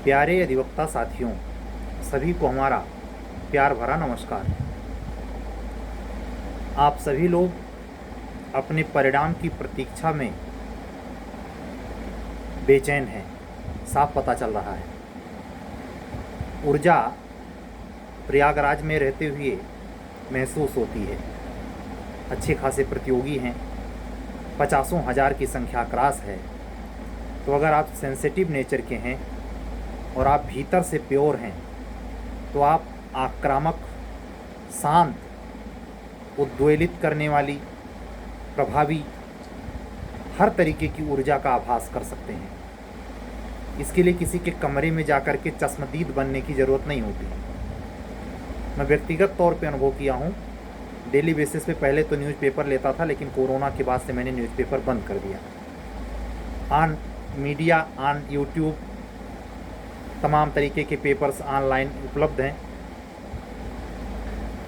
प्यारे अधिवक्ता साथियों, सभी को हमारा प्यार भरा नमस्कार। आप सभी लोग अपने परिणाम की प्रतीक्षा में बेचैन हैं, साफ पता चल रहा है। ऊर्जा प्रयागराज में रहते हुए महसूस होती है। अच्छे खासे प्रतियोगी हैं, 50,000 की संख्या क्रॉस है। तो अगर आप सेंसिटिव नेचर के हैं और आप भीतर से प्योर हैं तो आप आक्रामक, शांत, उद्वेलित करने वाली, प्रभावी हर तरीके की ऊर्जा का आभास कर सकते हैं। इसके लिए किसी के कमरे में जाकर के चश्मदीद बनने की ज़रूरत नहीं होती। मैं व्यक्तिगत तौर पे अनुभव किया हूँ। डेली बेसिस पे पहले तो न्यूज़पेपर लेता था, लेकिन कोरोना के बाद से मैंने न्यूज़पेपर बंद कर दिया। ऑन मीडिया, ऑन यूट्यूब तमाम तरीके के पेपर्स ऑनलाइन उपलब्ध हैं।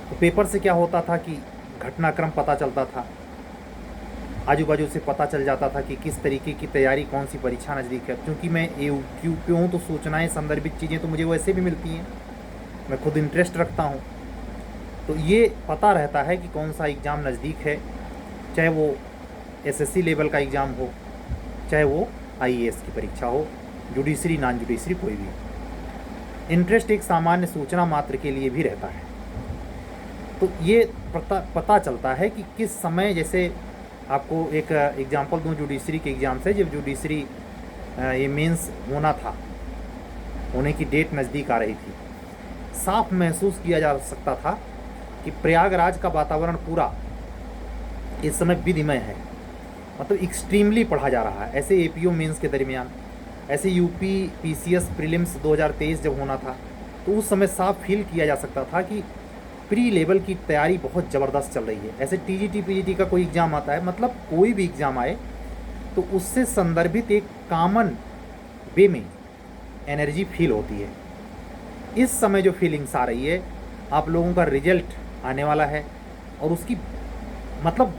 तो पेपर से क्या होता था कि घटनाक्रम पता चलता था, आजू बाजू से पता चल जाता था कि किस तरीके की तैयारी, कौन सी परीक्षा नज़दीक है। क्योंकि मैं यूट्यूब पे हूँ तो सूचनाएं, संदर्भित चीज़ें तो मुझे वैसे भी मिलती हैं, मैं खुद इंटरेस्ट रखता हूँ। तो ये पता रहता है कि कौन सा एग्ज़ाम नज़दीक है, चाहे वो एसएससी लेवल का एग्ज़ाम हो, चाहे वो आईएएस की परीक्षा हो, जुडिशरी, नॉन जुडिशरी, कोई भी। इंटरेस्ट एक सामान्य सूचना मात्र के लिए भी रहता है। तो ये पता चलता है कि किस समय, जैसे आपको एक एग्जांपल दूं जुडिशरी के एग्ज़ाम से। जब जुडिशरी ये मेंस होना था, होने की डेट नज़दीक आ रही थी, साफ महसूस किया जा सकता था कि प्रयागराज का वातावरण पूरा इस समय विधिमय है। मतलब एक्सट्रीमली पढ़ा जा रहा है। ऐसे एपीओ मेंस के दरमियान, ऐसे यूपी पीसीएस प्रीलिम्स 2023 जब होना था, तो उस समय साफ फील किया जा सकता था कि प्री लेवल की तैयारी बहुत ज़बरदस्त चल रही है। ऐसे टीजीटी पीजीटी का कोई एग्ज़ाम आता है, मतलब कोई भी एग्ज़ाम आए तो उससे संदर्भित एक कॉमन वे में एनर्जी फील होती है। इस समय जो फीलिंग्स आ रही है, आप लोगों का रिजल्ट आने वाला है और उसकी मतलब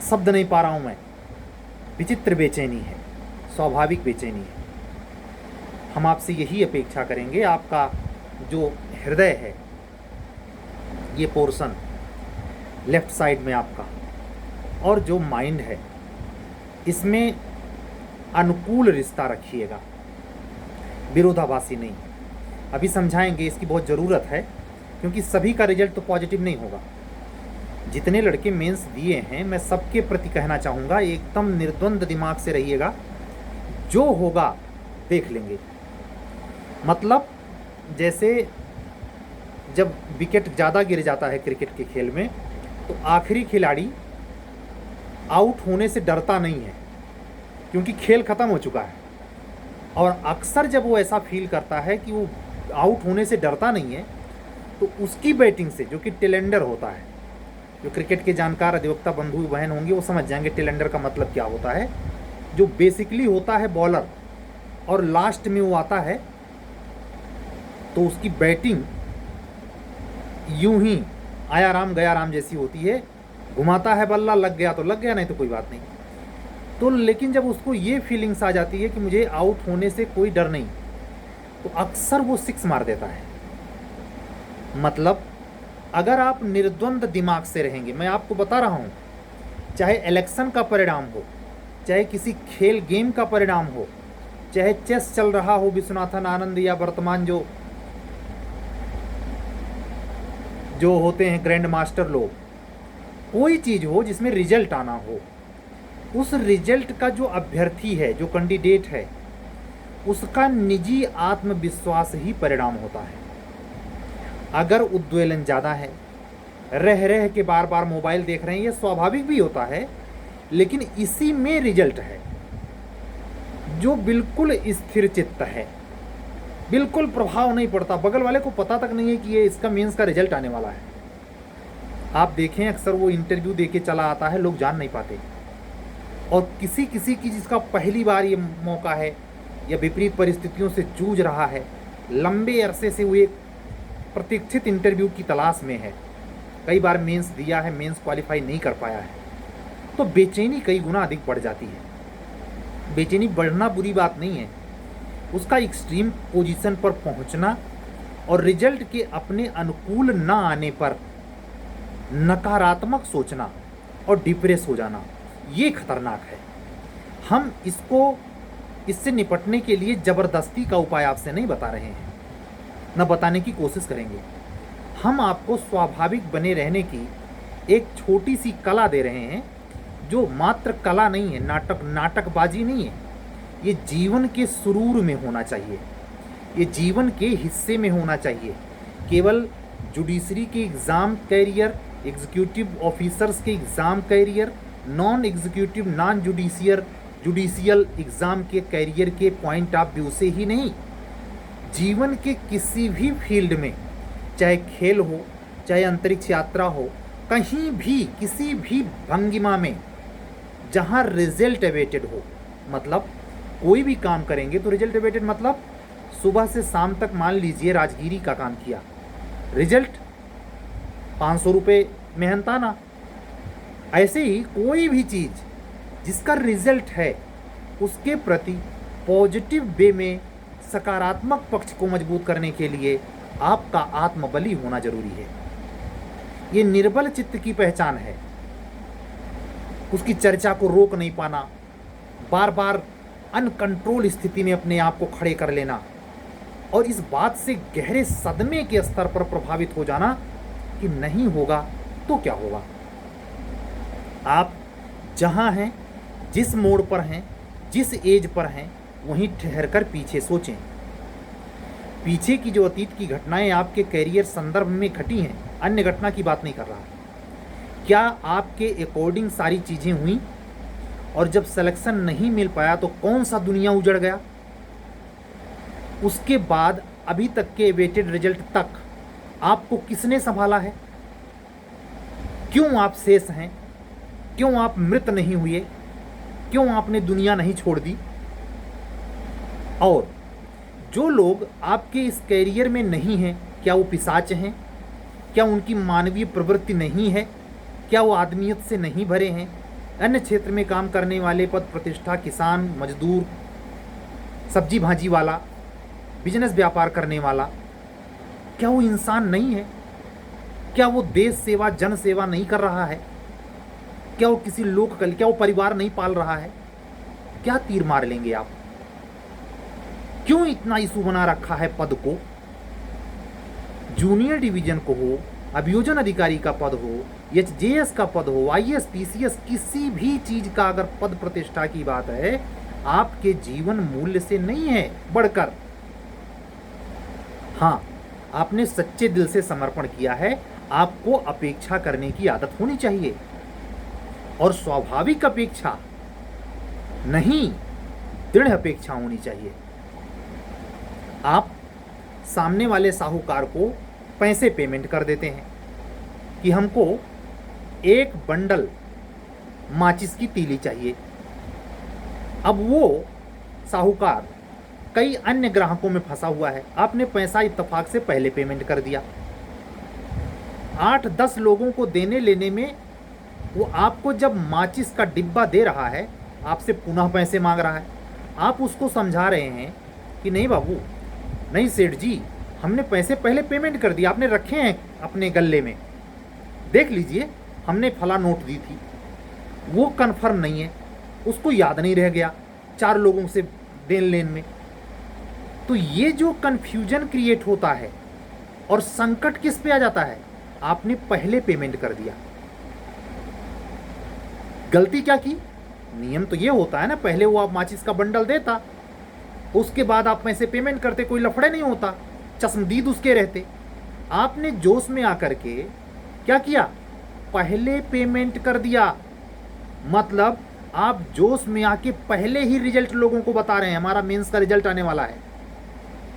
शब्द नहीं पा रहा हूँ मैं, विचित्र बेचैनी है, स्वाभाविक बेचैनी है। हम आपसे यही अपेक्षा करेंगे, आपका जो हृदय है, ये पोर्शन लेफ्ट साइड में आपका, और जो माइंड है, इसमें अनुकूल रिश्ता रखिएगा, विरोधाभासी नहीं। अभी समझाएंगे, इसकी बहुत ज़रूरत है, क्योंकि सभी का रिजल्ट तो पॉजिटिव नहीं होगा। जितने लड़के मेंस दिए हैं, मैं सबके प्रति कहना चाहूँगा, एकदम निर्द्वंद दिमाग से रहिएगा, जो होगा देख लेंगे। मतलब जैसे जब विकेट ज़्यादा गिर जाता है क्रिकेट के खेल में, तो आखिरी खिलाड़ी आउट होने से डरता नहीं है, क्योंकि खेल ख़त्म हो चुका है। और अक्सर जब वो ऐसा फील करता है कि वो आउट होने से डरता नहीं है, तो उसकी बैटिंग से, जो कि टेलेंडर होता है, जो क्रिकेट के जानकार अधिवक्ता बंधु बहन होंगे वो समझ जाएंगे टेलेंडर का मतलब क्या होता है। जो बेसिकली होता है बॉलर, और लास्ट में वो आता है, तो उसकी बैटिंग यूं ही आया राम गया राम जैसी होती है। घुमाता है बल्ला, लग गया तो लग गया, नहीं तो कोई बात नहीं। तो लेकिन जब उसको ये फीलिंग्स आ जाती है कि मुझे आउट होने से कोई डर नहीं, तो अक्सर वो सिक्स मार देता है। मतलब अगर आप निर्द्वंद दिमाग से रहेंगे, मैं आपको बता रहा हूँ, चाहे इलेक्शन का परिणाम हो, चाहे किसी खेल गेम का परिणाम हो, चाहे चेस चल रहा हो विश्वनाथन आनंद, या वर्तमान जो होते हैं ग्रैंड मास्टर लोग, कोई चीज़ हो जिसमें रिजल्ट आना हो, उस रिजल्ट का जो अभ्यर्थी है, जो कैंडिडेट है, उसका निजी आत्मविश्वास ही परिणाम होता है। अगर उद्वेलन ज़्यादा है, रह रह के बार बार मोबाइल देख रहे हैं, ये स्वाभाविक भी होता है, लेकिन इसी में रिजल्ट है। जो बिल्कुल स्थिर चित्त है, बिल्कुल प्रभाव नहीं पड़ता, बगल वाले को पता तक नहीं है कि ये इसका मेंस का रिजल्ट आने वाला है। आप देखें, अक्सर वो इंटरव्यू देके चला आता है, लोग जान नहीं पाते। और किसी किसी की जिसका पहली बार ये मौका है, या विपरीत परिस्थितियों से जूझ रहा है, लंबे अरसे से वो एक प्रतीक्षित इंटरव्यू की तलाश में है, कई बार मेंस दिया है, मेंस क्वालिफाई नहीं कर पाया है, तो बेचैनी कई गुना अधिक बढ़ जाती है। बेचैनी बढ़ना बुरी बात नहीं है, उसका एक्सट्रीम पोजीशन पर पहुंचना और रिजल्ट के अपने अनुकूल ना आने पर नकारात्मक सोचना और डिप्रेस हो जाना, ये खतरनाक है। हम इससे निपटने के लिए ज़बरदस्ती का उपाय आपसे नहीं बता रहे हैं, न बताने की कोशिश करेंगे। हम आपको स्वाभाविक बने रहने की एक छोटी सी कला दे रहे हैं, जो मात्र कला नहीं है, नाटकबाजी नहीं है। ये जीवन के सुरूर में होना चाहिए, ये जीवन के हिस्से में होना चाहिए। केवल जुडिशरी के एग्ज़ाम कैरियर, एग्जीक्यूटिव ऑफिसर्स के exam career, non executive non judicial exam के कैरियर के पॉइंट ऑफ व्यू से ही नहीं, जीवन के किसी भी फील्ड में, चाहे खेल हो, चाहे अंतरिक्ष यात्रा हो, कहीं भी किसी भी भंगिमा में जहाँ रिजल्ट अवेटेड हो, मतलब कोई भी काम करेंगे तो रिजल्ट अवेटेड मतलब सुबह से शाम तक मान लीजिए राजगिरी का काम किया, रिजल्ट 500 रुपये मेहनताना। ऐसे ही कोई भी चीज़ जिसका रिजल्ट है उसके प्रति पॉजिटिव वे में सकारात्मक पक्ष को मजबूत करने के लिए आपका आत्मबली होना जरूरी है। ये निर्बल चित्त की पहचान है, उसकी चर्चा को रोक नहीं पाना, बार बार अनकंट्रोल स्थिति में अपने आप को खड़े कर लेना और इस बात से गहरे सदमे के स्तर पर प्रभावित हो जाना कि नहीं होगा तो क्या होगा। आप जहाँ हैं, जिस मोड़ पर हैं, जिस एज पर हैं, वहीं ठहरकर पीछे सोचें। पीछे की जो अतीत की घटनाएं आपके कैरियर संदर्भ में घटी हैं, अन्य घटना की बात नहीं कर रहा, क्या आपके अकॉर्डिंग सारी चीज़ें हुई? और जब सिलेक्शन नहीं मिल पाया तो कौन सा दुनिया उजड़ गया? उसके बाद अभी तक के वेटेड रिजल्ट तक आपको किसने संभाला है? क्यों आप शेष हैं? क्यों आप मृत नहीं हुए? क्यों आपने दुनिया नहीं छोड़ दी? और जो लोग आपके इस कैरियर में नहीं हैं, क्या वो पिशाच हैं? क्या उनकी मानवीय प्रवृत्ति नहीं है? क्या वो आदमियत से नहीं भरे हैं? अन्य क्षेत्र में काम करने वाले, पद प्रतिष्ठा, किसान, मजदूर, सब्जी भाजी वाला, बिजनेस व्यापार करने वाला, क्या वो इंसान नहीं है? क्या वो देश सेवा, जन सेवा नहीं कर रहा है? क्या वो किसी लोक कल, क्या वो परिवार नहीं पाल रहा है? क्या तीर मार लेंगे आप? क्यों इतना इशू बना रखा है पद को? जूनियर डिवीजन को हो, अभियोजन अधिकारी का पद हो, एचजेएस का पद हो, आईएएस, पीसीएस, किसी भी चीज का अगर पद प्रतिष्ठा की बात है, आपके जीवन मूल्य से नहीं है बढ़कर। हाँ, आपने सच्चे दिल से समर्पण किया है, आपको अपेक्षा करने की आदत होनी चाहिए, और स्वाभाविक अपेक्षा नहीं, दृढ़ अपेक्षा होनी चाहिए। आप सामने वाले साहूकार को पैसे पेमेंट कर देते हैं कि हमको एक बंडल माचिस की तीली चाहिए। अब वो साहूकार कई अन्य ग्राहकों में फंसा हुआ है, आपने पैसा इत्तेफाक से पहले पेमेंट कर दिया। 8-10 लोगों को देने लेने में वो आपको जब माचिस का डिब्बा दे रहा है, आपसे पुनः पैसे मांग रहा है। आप उसको समझा रहे हैं कि नहीं बाबू, नहीं सेठ जी, हमने पैसे पहले पेमेंट कर दिया, आपने रखे हैं अपने गल्ले में, देख लीजिए, हमने फला नोट दी थी। वो कन्फर्म नहीं है, उसको याद नहीं रह गया 4 लोगों से देन लेन में। तो ये जो कन्फ्यूजन क्रिएट होता है और संकट किस पे आ जाता है? आपने पहले पेमेंट कर दिया। गलती क्या की? नियम तो ये होता है ना, पहले वो आप माचिस का बंडल देता, उसके बाद आप पैसे पेमेंट करते, कोई लफड़े नहीं होता, चश्मदीद उसके रहते। आपने जोश में आकर के क्या किया? पहले पेमेंट कर दिया। मतलब आप जोश में आके पहले ही रिजल्ट लोगों को बता रहे हैं, हमारा मेंस का रिजल्ट आने वाला है।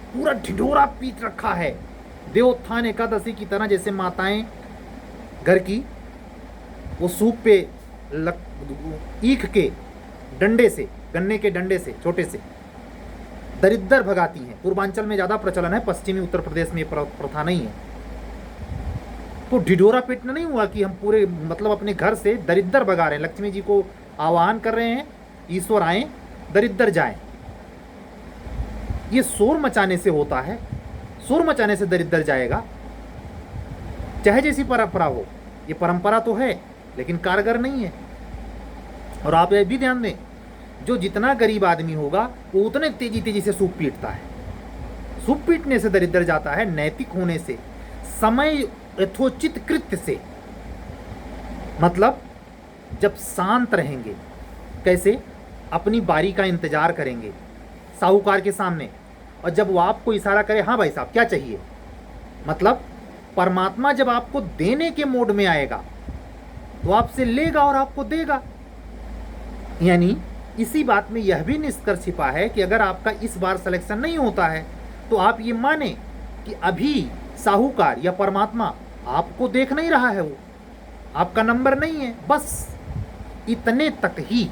पूरा ढिढोरा पीट रखा है, देवोत्थान एकादशी की तरह, जैसे माताएं घर की वो सूप पे ईख के डंडे से, गन्ने के डंडे से, छोटे से दरिद्र भगाती हैं। पूर्वांचल में ज़्यादा प्रचलन है, पश्चिमी उत्तर प्रदेश में प्रथा नहीं है। तो ढिढोरा पीटना नहीं हुआ कि हम पूरे मतलब अपने घर से दरिद्र भगा रहे हैं। लक्ष्मी जी को आह्वान कर रहे हैं, ईश्वर आए, दरिद्र जाएं। ये शोर मचाने से होता है, शोर मचाने से दरिद्र जाएगा। चाहे जैसी परंपरा हो, ये परंपरा तो है लेकिन कारगर नहीं है। और आप ये भी ध्यान दें, जो जितना गरीब आदमी होगा वो उतने तेजी तेजी से सूप पीटता है। सूप पीटने से दरिद्र जाता है, नैतिक होने से, समय यथोचित कृत्य से। मतलब जब शांत रहेंगे, कैसे, अपनी बारी का इंतजार करेंगे साहूकार के सामने, और जब वो आपको इशारा करे, हाँ भाई साहब क्या चाहिए, मतलब परमात्मा जब आपको देने के मोड में आएगा तो आपसे लेगा और आपको देगा। यानी इसी बात में यह भी निष्कर्ष छिपा है कि अगर आपका इस बार सिलेक्शन नहीं होता है तो आप ये माने कि अभी साहूकार या परमात्मा आपको देख नहीं रहा है, वो आपका नंबर नहीं है। बस इतने तक ही,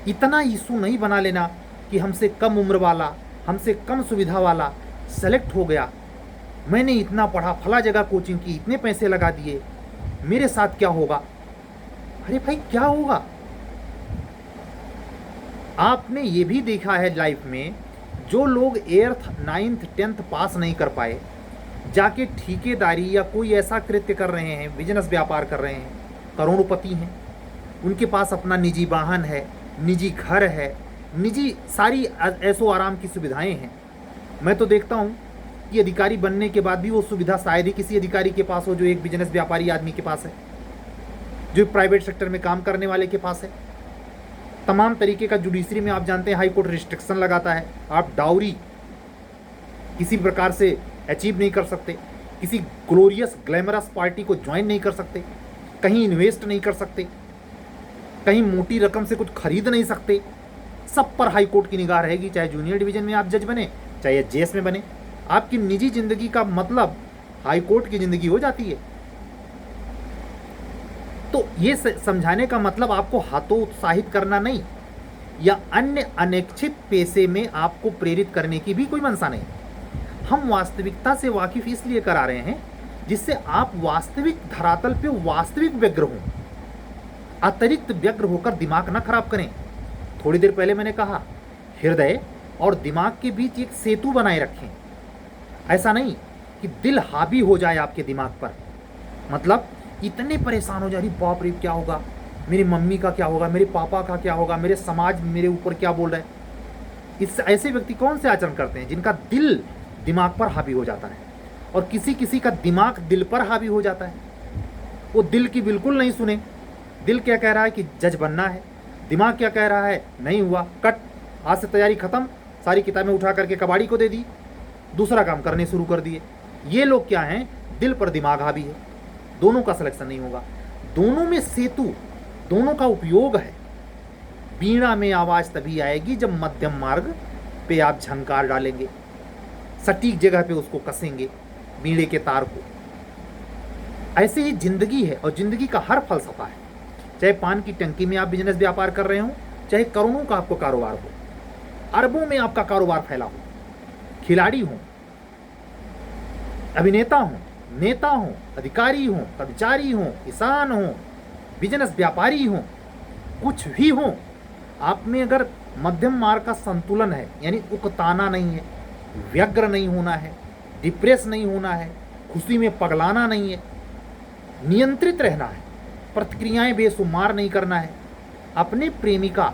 इतना इशू नहीं बना लेना कि हमसे कम उम्र वाला, हमसे कम सुविधा वाला सेलेक्ट हो गया, मैंने इतना पढ़ा, फला जगह कोचिंग की, इतने पैसे लगा दिए, मेरे साथ क्या होगा। अरे भाई क्या होगा। आपने ये भी देखा है लाइफ में, जो लोग 8th 9th 10th पास नहीं कर पाए, जाके ठेकेदारी या कोई ऐसा कृत्य कर रहे हैं, बिजनेस व्यापार कर रहे हैं, करोड़पति हैं, उनके पास अपना निजी वाहन है, निजी घर है, निजी सारी ऐशो आराम की सुविधाएं हैं। मैं तो देखता हूँ कि अधिकारी बनने के बाद भी वो सुविधा शायद ही किसी अधिकारी के पास हो जो एक बिजनेस व्यापारी आदमी के पास है, जो प्राइवेट सेक्टर में काम करने वाले के पास है। तमाम तरीके का जुडिशरी में आप जानते हैं हाई कोर्ट रिस्ट्रिक्शन लगाता है, आप डाउरी किसी प्रकार से अचीव नहीं कर सकते, किसी ग्लोरियस ग्लैमरस पार्टी को ज्वाइन नहीं कर सकते, कहीं इन्वेस्ट नहीं कर सकते, कहीं मोटी रकम से कुछ खरीद नहीं सकते। सब पर हाई कोर्ट की निगाह रहेगी, चाहे जूनियर डिवीजन में आप जज बने, चाहे जेएस में बने। आपकी निजी जिंदगी का मतलब हाई कोर्ट की जिंदगी हो जाती है। तो ये समझाने का मतलब आपको हाथों उत्साहित करना नहीं, या अन्य अनैच्छिक पेशे में आपको प्रेरित करने की भी कोई मंशा नहीं। हम वास्तविकता से वाकिफ इसलिए करा रहे हैं जिससे आप वास्तविक धरातल पे वास्तविक व्यग्र हों, अतिरिक्त व्यग्र होकर दिमाग ना खराब करें। थोड़ी देर पहले मैंने कहा, हृदय और दिमाग के बीच एक सेतु बनाए रखें। ऐसा नहीं कि दिल हावी हो जाए आपके दिमाग पर, मतलब इतने परेशान हो जा रही, बाप रे क्या होगा, मेरी मम्मी का क्या होगा, मेरे पापा का क्या होगा, मेरे समाज मेरे ऊपर क्या बोल रहा है। इस ऐसे व्यक्ति कौन से आचरण करते हैं जिनका दिल दिमाग पर हावी हो जाता है, और किसी किसी का दिमाग दिल पर हावी हो जाता है। वो दिल की बिल्कुल नहीं सुने, दिल क्या कह रहा है कि जज बनना है, दिमाग क्या कह रहा है, नहीं हुआ कट, आज से तैयारी खत्म, सारी किताबें उठा करके कबाड़ी को दे दी, दूसरा काम करने शुरू कर दिए। ये लोग क्या हैं, दिल पर दिमाग हावी है। दोनों का सिलेक्शन नहीं होगा, दोनों में सेतु, दोनों का उपयोग है। वीणा में आवाज तभी आएगी जब मध्यम मार्ग पे आप झंकार डालेंगे, सटीक जगह पे उसको कसेंगे वीणे के तार को। ऐसे ही जिंदगी है, और जिंदगी का हर फलसफा है। चाहे पान की टंकी में आप बिजनेस व्यापार कर रहे हो, चाहे करोड़ों का आपको कारोबार हो, अरबों में आपका कारोबार फैला हो, खिलाड़ी हो, अभिनेता हो, नेता हो, अधिकारी हो, कर्मचारी हो, किसान हो, बिजनेस व्यापारी हो, कुछ भी हो, आप में अगर मध्यम मार्ग का संतुलन है, यानी उकताना नहीं है, व्यग्र नहीं होना है, डिप्रेस नहीं होना है, खुशी में पगलाना नहीं है, नियंत्रित रहना है, प्रतिक्रियाएं बेशुमार नहीं करना है, अपने प्रेमिका,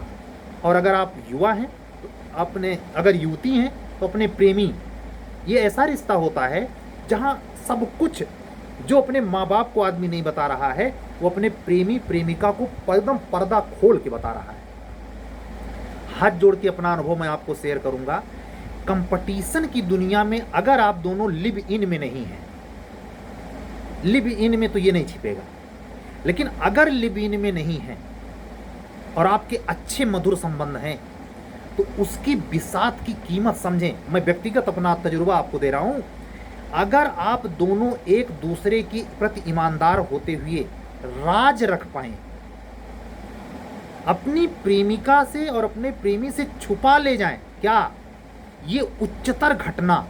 और अगर आप युवा हैं तो अपने, अगर युवती हैं तो अपने प्रेमी, ये ऐसा रिश्ता होता है जहां सब कुछ जो अपने माँ बाप को आदमी नहीं बता रहा है, वो अपने प्रेमी प्रेमिका को एकदम पर्दा खोल के बता रहा है। हाथ जोड़ के अपना अनुभव मैं आपको शेयर करूंगा। कंपटीशन की दुनिया में अगर आप दोनों लिव इन में नहीं हैं, लिव इन में तो ये नहीं छिपेगा, लेकिन अगर लिव इन में नहीं है और आपके अच्छे मधुर संबंध हैं, तो उसकी बिसात की कीमत समझें। मैं व्यक्तिगत अपना तजुर्बा आपको दे रहा हूं। अगर आप दोनों एक दूसरे के प्रति ईमानदार होते हुए राज रख पाएं, अपनी प्रेमिका से और अपने प्रेमी से छुपा ले जाएं, क्या ये उच्चतर घटना,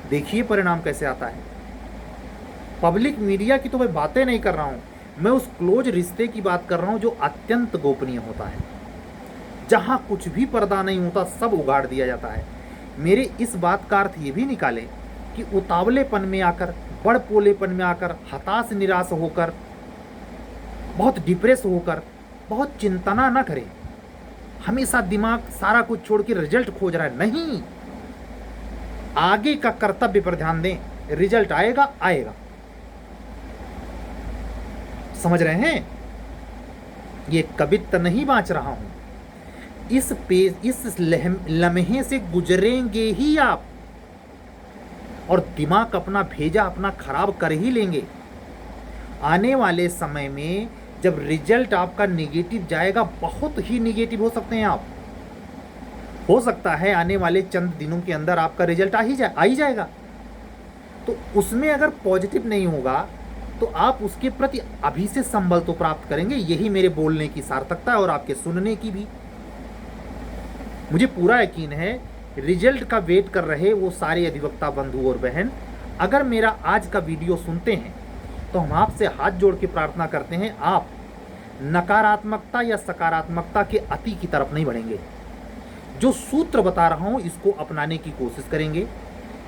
देखिए परिणाम कैसे आता है। पब्लिक मीडिया की तो मैं बातें नहीं कर रहा हूं, मैं उस क्लोज रिश्ते की बात कर रहा हूं जो अत्यंत गोपनीय होता है, जहाँ कुछ भी पर्दा नहीं होता सब उगाड़ दिया जाता है। मेरे इस बात का अर्थ ये भी निकालें कि उतावलेपन में आकर, बड़पोलेपन में आकर, हताश निराश होकर, बहुत डिप्रेस होकर, बहुत चिंतना न करें। हमेशा दिमाग सारा कुछ छोड़ के रिजल्ट खोज रहा है, नहीं, आगे का कर्तव्य पर ध्यान दें। रिजल्ट आएगा आएगा, समझ रहे हैं? ये कवित्व नहीं बाँच रहा हूं, इस लम्हे से गुजरेंगे ही आप, और दिमाग अपना भेजा अपना खराब कर ही लेंगे। आने वाले समय में जब रिजल्ट आपका नेगेटिव जाएगा, बहुत ही नेगेटिव हो सकते हैं आप, हो सकता है आने वाले चंद दिनों के अंदर आपका रिजल्ट आ ही जाएगा। तो उसमें अगर पॉजिटिव नहीं होगा तो आप उसके प्रति अभी से संबल तो प्राप्त करेंगे। यही मेरे बोलने की सार्थकता है और आपके सुनने की भी। मुझे पूरा यकीन है रिजल्ट का वेट कर रहे वो सारे अधिवक्ता बंधु और बहन, अगर मेरा आज का वीडियो सुनते हैं तो हम आपसे हाथ जोड़ के प्रार्थना करते हैं, आप नकारात्मकता या सकारात्मकता के अति की तरफ नहीं बढ़ेंगे। जो सूत्र बता रहा हूं इसको अपनाने की कोशिश करेंगे।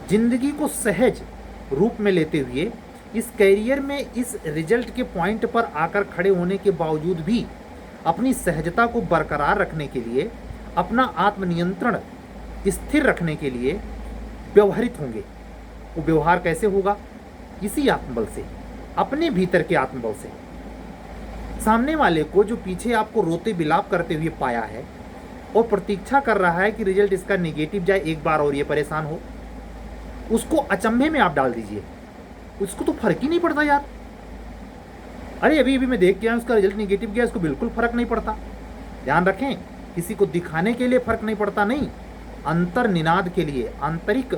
जिंदगी को सहज रूप में लेते हुए इस कैरियर में इस रिजल्ट के पॉइंट पर आकर खड़े होने के बावजूद भी अपनी सहजता को बरकरार रखने के लिए, अपना आत्मनियंत्रण स्थिर रखने के लिए व्यवहारित होंगे। वो व्यवहार कैसे होगा? इसी आत्मबल से, अपने भीतर के आत्मबल से। सामने वाले को जो पीछे आपको रोते बिलाप करते हुए पाया है और प्रतीक्षा कर रहा है कि रिजल्ट इसका नेगेटिव जाए, एक बार और ये परेशान हो, उसको अचंभे में आप डाल दीजिए। उसको तो फर्क ही नहीं पड़ता यार, अरे अभी मैं देख के आया उसका रिजल्ट नेगेटिव गया, इसको बिल्कुल फर्क नहीं पड़ता। ध्यान रखें, किसी को दिखाने के लिए फर्क नहीं पड़ता, नहीं, अंतर निनाद के लिए, आंतरिक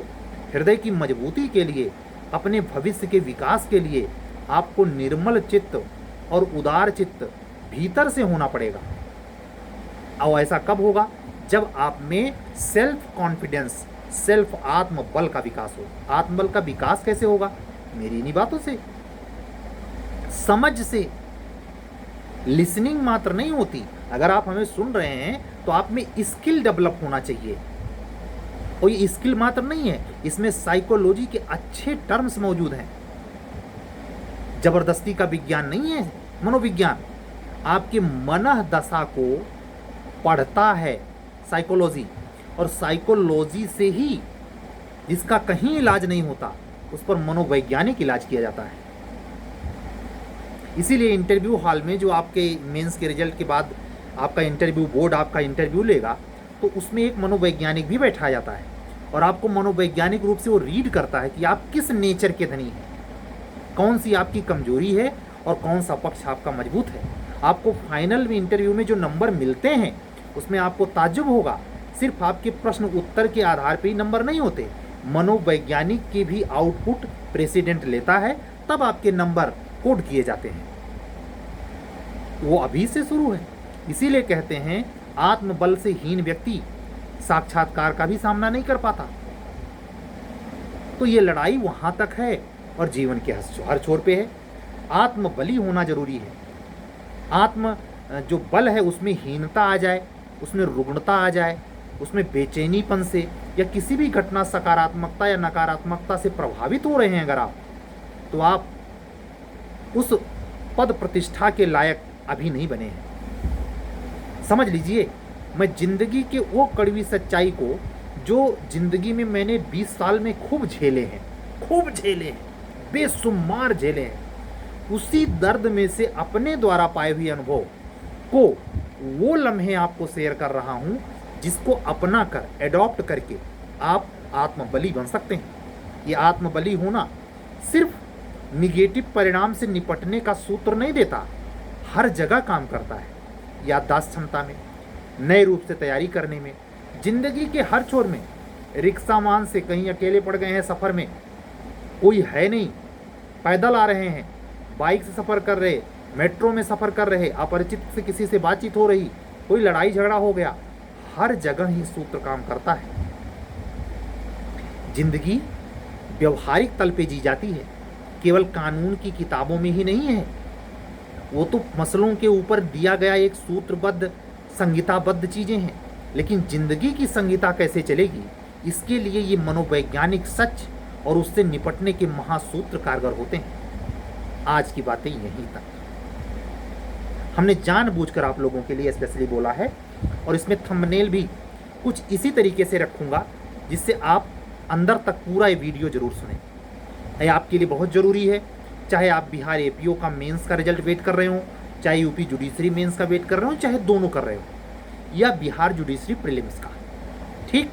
हृदय की मजबूती के लिए, अपने भविष्य के विकास के लिए आपको निर्मल चित्त और उदार चित्त भीतर से होना पड़ेगा। और ऐसा कब होगा? जब आप में सेल्फ कॉन्फिडेंस, सेल्फ आत्मबल का विकास हो। आत्मबल का विकास कैसे होगा? मेरी इन्हीं बातों से, समझ से। लिसनिंग मात्र नहीं होती, अगर आप हमें सुन रहे हैं तो आप में स्किल डेवलप होना चाहिए। और ये स्किल मात्र नहीं है, इसमें साइकोलॉजी के अच्छे टर्म्स मौजूद हैं। जबरदस्ती का विज्ञान नहीं है, मनोविज्ञान आपके मन दशा को पढ़ता है साइकोलॉजी, और साइकोलॉजी से ही जिसका कहीं इलाज नहीं होता उस पर मनोवैज्ञानिक इलाज किया जाता है। इसीलिए इंटरव्यू हॉल में जो आपके मेंस के रिजल्ट के बाद आपका इंटरव्यू बोर्ड आपका इंटरव्यू लेगा, तो उसमें एक मनोवैज्ञानिक भी बैठाया जाता है और आपको मनोवैज्ञानिक रूप से वो रीड करता है कि आप किस नेचर के धनी हैं, कौन सी आपकी कमजोरी है और कौन सा पक्ष आपका मजबूत है। आपको फाइनल में इंटरव्यू में जो नंबर मिलते हैं उसमें आपको ताज्जुब होगा, सिर्फ आपके प्रश्न उत्तर के आधार पर ही नंबर नहीं होते, मनोवैज्ञानिक के भी आउटपुट प्रेसिडेंट लेता है, तब आपके नंबर कोड किए जाते हैं। वो अभी से शुरू है। इसीलिए कहते हैं आत्मबल से हीन व्यक्ति साक्षात्कार का भी सामना नहीं कर पाता। तो ये लड़ाई वहां तक है और जीवन के हर छोर पे है। आत्मबली होना जरूरी है। आत्म जो बल है उसमें हीनता आ जाए, उसमें रुग्णता आ जाए, उसमें बेचैनीपन से या किसी भी घटना सकारात्मकता या नकारात्मकता से प्रभावित हो रहे हैं अगर आप, तो आप उस पद प्रतिष्ठा के लायक अभी नहीं बने हैं। समझ लीजिए, मैं जिंदगी के वो कड़वी सच्चाई को जो जिंदगी में मैंने 20 साल में खूब झेले हैं, बेशुमार झेले हैं, उसी दर्द में से अपने द्वारा पाए हुए अनुभव को वो लम्हे आपको शेयर कर रहा हूं, जिसको अपना कर एडॉप्ट करके आप आत्मबली बन सकते हैं। ये आत्मबली होना सिर्फ निगेटिव परिणाम से निपटने का सूत्र नहीं देता, हर जगह काम करता है। याददाश्त क्षमता में, नए रूप से तैयारी करने में, जिंदगी के हर छोर में। रिक्शा मान से कहीं अकेले पड़ गए हैं सफ़र में, कोई है नहीं, पैदल आ रहे हैं, बाइक से सफ़र कर रहे, मेट्रो में सफ़र कर रहे, अपरिचित से किसी से बातचीत हो रही, कोई लड़ाई झगड़ा हो गया, हर जगह ही सूत्र काम करता है। जिंदगी व्यवहारिक तल पे जी जाती है, केवल कानून की किताबों में ही नहीं है। वो तो मसलों के ऊपर दिया गया एक सूत्रबद्ध संहिताबद्ध चीज़ें हैं, लेकिन जिंदगी की संहिता कैसे चलेगी, इसके लिए ये मनोवैज्ञानिक सच और उससे निपटने के महासूत्र कारगर होते हैं। आज की बातें यहीं तक। हमने जानबूझकर आप लोगों के लिए स्पेशली बोला है, और इसमें थंबनेल भी कुछ इसी तरीके से रखूंगा जिससे आप अंदर तक पूरा ये वीडियो जरूर सुनें। ये आपके लिए बहुत ज़रूरी है, चाहे आप बिहार एपीओ का मेंस का रिजल्ट वेट कर रहे हो, चाहे यूपी जुडिशरी मेंस का वेट कर रहे हो, चाहे दोनों कर रहे हो, या बिहार जुडिशरी प्रीलिम्स का। ठीक,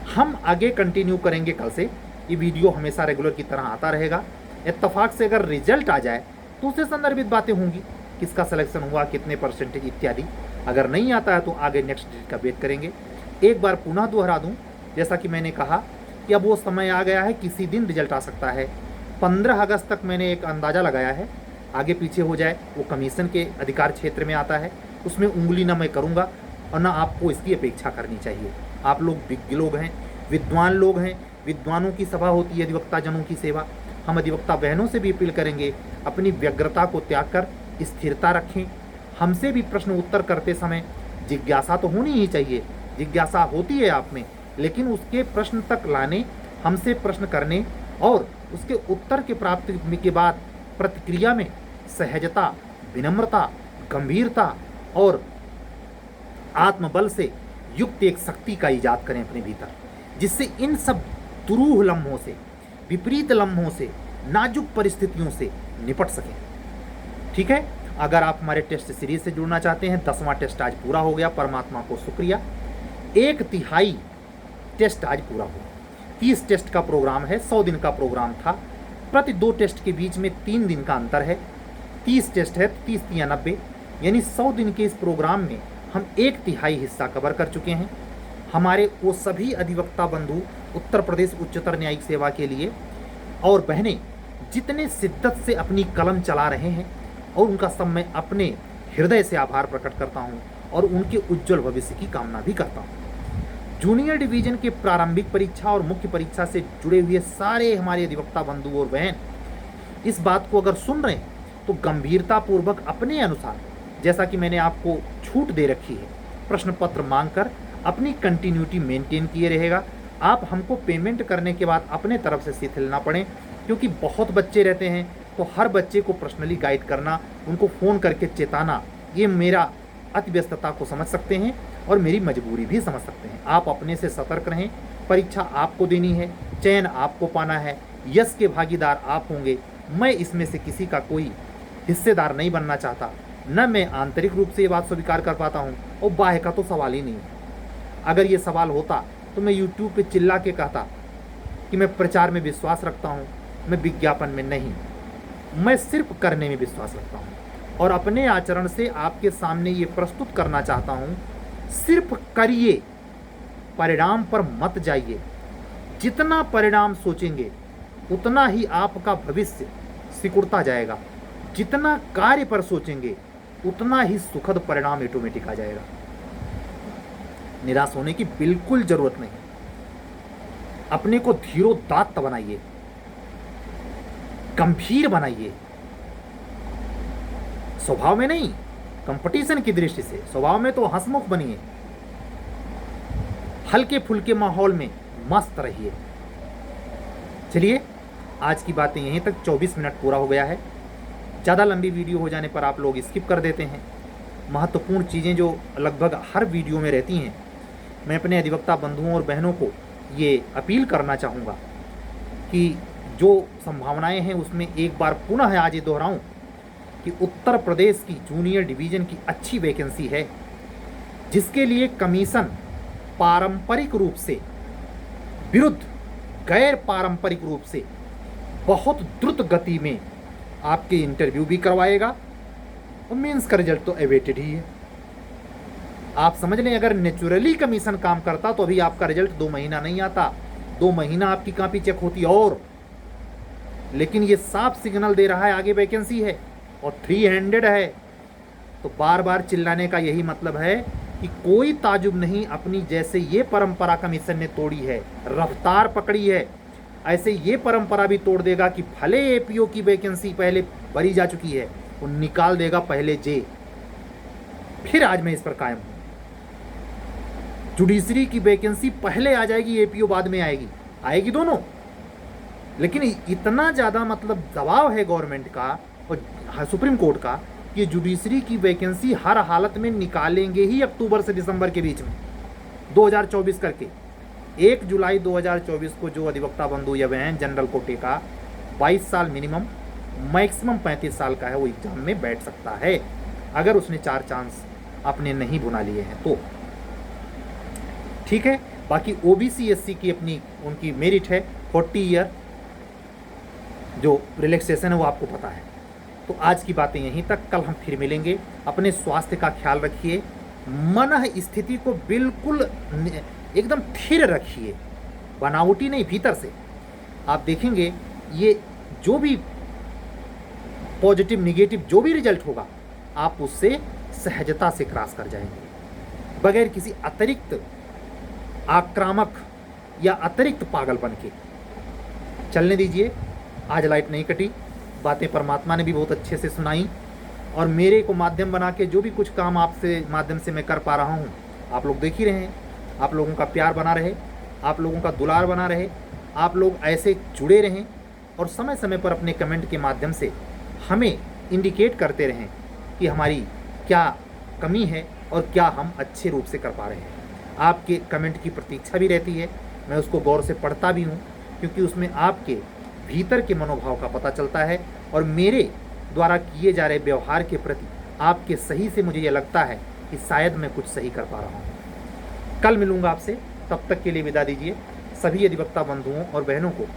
हम आगे कंटिन्यू करेंगे कल से। ये वीडियो हमेशा रेगुलर की तरह आता रहेगा। इत्तेफाक से अगर रिजल्ट आ जाए तो उससे संदर्भित बातें होंगी, किसका सिलेक्शन हुआ, कितने परसेंटेज इत्यादि। अगर नहीं आता है तो आगे नेक्स्ट डेट का वेट करेंगे। एक बार पुनः दोहरा दूं, जैसा कि मैंने कहा कि अब वो समय आ गया है, किसी दिन रिजल्ट आ सकता है। 15 अगस्त तक मैंने एक अंदाज़ा लगाया है, आगे पीछे हो जाए वो कमीशन के अधिकार क्षेत्र में आता है, उसमें उंगली ना मैं करूँगा और ना आपको इसकी अपेक्षा करनी चाहिए। आप लोग विज्ञ लोग हैं, विद्वान लोग हैं, विद्वानों की सभा होती है अधिवक्ता जनों की सेवा। हम अधिवक्ता बहनों से भी अपील करेंगे, अपनी व्यग्रता को त्याग कर स्थिरता रखें। हमसे भी प्रश्न उत्तर करते समय जिज्ञासा तो होनी ही चाहिए, जिज्ञासा होती है आप में, लेकिन उसके प्रश्न तक लाने, हमसे प्रश्न करने और उसके उत्तर के प्राप्ति के बाद प्रतिक्रिया में सहजता, विनम्रता, गंभीरता और आत्मबल से युक्त एक शक्ति का इजाद करें अपने भीतर, जिससे इन सब दुरूह लम्हों से, विपरीत लम्हों से, नाजुक परिस्थितियों से निपट सकें। ठीक है, अगर आप हमारे टेस्ट सीरीज से जुड़ना चाहते हैं, 10वां टेस्ट आज पूरा हो गया, परमात्मा को शुक्रिया। 1/3 टेस्ट आज पूरा हुआ। 30 टेस्ट का प्रोग्राम है, 100 दिन का प्रोग्राम था। प्रति 2 टेस्ट के बीच में 3 दिन का अंतर है। 30 टेस्ट है, 30 या 90, यानी 100 दिन के इस प्रोग्राम में हम 1/3 हिस्सा कवर कर चुके हैं। हमारे वो सभी अधिवक्ता बंधु उत्तर प्रदेश उच्चतर न्यायिक सेवा के लिए और बहनें जितने शिद्दत से अपनी कलम चला रहे हैं, और उनका सब मैं अपने हृदय से आभार प्रकट करता हूं और उनके उज्जवल भविष्य की कामना भी करता हूं। जूनियर डिवीजन के प्रारंभिक परीक्षा और मुख्य परीक्षा से जुड़े हुए सारे हमारे अधिवक्ता बंधु और बहन इस बात को अगर सुन रहे हैं तो गंभीरता पूर्वक अपने अनुसार, जैसा कि मैंने आपको छूट दे रखी है, प्रश्न पत्र मांगकर अपनी कंटिन्यूटी मेंटेन किए रहेगा। आप हमको पेमेंट करने के बाद अपने तरफ से शिथिल ना पड़ें, क्योंकि बहुत बच्चे रहते हैं, तो हर बच्चे को पर्सनली गाइड करना, उनको फ़ोन करके चेताना, ये मेरा अति व्यस्तता को समझ सकते हैं और मेरी मजबूरी भी समझ सकते हैं। आप अपने से सतर्क रहें। परीक्षा आपको देनी है, चयन आपको पाना है, यश के भागीदार आप होंगे। मैं इसमें से किसी का कोई हिस्सेदार नहीं बनना चाहता, न मैं आंतरिक रूप से ये बात स्वीकार कर पाता हूँ, और बाह्य का तो सवाल ही नहीं है। अगर ये सवाल होता तो मैं यूट्यूब पे चिल्ला के कहता कि मैं प्रचार में विश्वास रखता हूँ, मैं विज्ञापन में नहीं, मैं सिर्फ करने में विश्वास रखता हूँ और अपने आचरण से आपके सामने ये प्रस्तुत करना चाहता हूँ। सिर्फ करिए, परिणाम पर मत जाइए। जितना परिणाम सोचेंगे उतना ही आपका भविष्य सिकुड़ता जाएगा, जितना कार्य पर सोचेंगे उतना ही सुखद परिणाम ऑटोमेटिक आ जाएगा। निराश होने की बिल्कुल जरूरत नहीं। अपने को धीरोदात्त बनाइए, गंभीर बनाइए, स्वभाव में नहीं, कंपटीशन की दृष्टि से स्वभाव में तो हंसमुख बनिए, हल्के फुल्के माहौल में मस्त रहिए। चलिए, आज की बातें यहीं तक। 24 मिनट पूरा हो गया है। ज़्यादा लंबी वीडियो हो जाने पर आप लोग स्किप कर देते हैं। महत्वपूर्ण चीज़ें जो लगभग हर वीडियो में रहती हैं, मैं अपने अधिवक्ता बंधुओं और बहनों को ये अपील करना चाहूँगा कि जो संभावनाएं हैं उसमें एक बार पुनः आज ये दोहराऊँ कि उत्तर प्रदेश की जूनियर डिवीज़न की अच्छी वैकेंसी है, जिसके लिए कमीशन पारंपरिक रूप से विरुद्ध गैर पारंपरिक रूप से बहुत द्रुत गति में आपके इंटरव्यू भी करवाएगा, और मेंस का रिजल्ट तो अवेटेड ही है। आप समझ लें, अगर नेचुरली कमीशन काम करता तो अभी आपका रिजल्ट 2 महीना नहीं आता, 2 महीना आपकी कॉपी चेक होती और, लेकिन ये साफ सिग्नल दे रहा है आगे वैकेंसी है और 300 है। तो बार बार चिल्लाने का यही मतलब है कि कोई ताजुब नहीं, अपनी जैसे ये परंपरा कमीशन ने तोड़ी है, रफ्तार पकड़ी है, ऐसे ये परंपरा भी तोड़ देगा कि भले एपीओ की वैकेंसी पहले भरी जा चुकी है, वो निकाल देगा पहले जे। फिर आज मैं इस पर कायम हूँ। जुडिशरी की वैकेंसी पहले आ जाएगी, एपीओ बाद में आएगी, आएगी दोनों। लेकिन इतना ज़्यादा मतलब दबाव है गवर्नमेंट का और सुप्रीम कोर्ट का कि जुडिशरी की वैकेंसी हर हालत में निकालेंगे ही अक्टूबर से दिसंबर के बीच में 2024 करके। 1 जुलाई 2024 को जो अधिवक्ता बंधु या बहन जनरल कोटे का 22 साल मिनिमम मैक्सिमम 35 साल का है, वो एग्जाम में बैठ सकता है अगर उसने 4 चांस अपने नहीं बुना लिए हैं तो। ठीक है, बाकी ओबीसी एससी की अपनी उनकी मेरिट है 40 ईयर जो रिलैक्सेशन है, वो आपको पता है। तो आज की बातें यहीं तक, कल हम फिर मिलेंगे। अपने स्वास्थ्य का ख्याल रखिए, मन स्थिति को बिल्कुल एकदम स्थिर रखिए, बनावटी नहीं भीतर से। आप देखेंगे ये जो भी पॉजिटिव निगेटिव जो भी रिजल्ट होगा आप उससे सहजता से क्रॉस कर जाएंगे, बगैर किसी अतिरिक्त आक्रामक या अतिरिक्त पागलपन के। चलने दीजिए, आज लाइट नहीं कटी, बातें परमात्मा ने भी बहुत अच्छे से सुनाई और मेरे को माध्यम बना के जो भी कुछ काम आपसे माध्यम से मैं कर पा रहा हूँ आप लोग देख ही रहे हैं। आप लोगों का प्यार बना रहे, आप लोगों का दुलार बना रहे, आप लोग ऐसे जुड़े रहें और समय समय पर अपने कमेंट के माध्यम से हमें इंडिकेट करते रहें कि हमारी क्या कमी है और क्या हम अच्छे रूप से कर पा रहे हैं। आपके कमेंट की प्रतीक्षा भी रहती है, मैं उसको गौर से पढ़ता भी हूँ क्योंकि उसमें आपके भीतर के मनोभाव का पता चलता है और मेरे द्वारा किए जा रहे व्यवहार के प्रति आपके सही से मुझे यह लगता है कि शायद मैं कुछ सही कर पा रहा हूँ। कल मिलूँगा आपसे, तब तक के लिए विदा दीजिए। सभी अधिवक्ता बंधुओं और बहनों को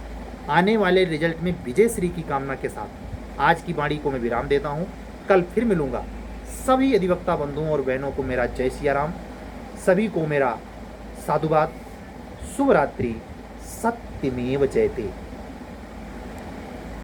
आने वाले रिजल्ट में विजय श्री की कामना के साथ आज की वाणी को मैं विराम देता हूँ। कल फिर मिलूँगा। सभी अधिवक्ता बंधुओं और बहनों को मेरा जय सिया राम, सभी को मेरा साधुवाद, शुभ रात्रि, सत्यमेव जयते।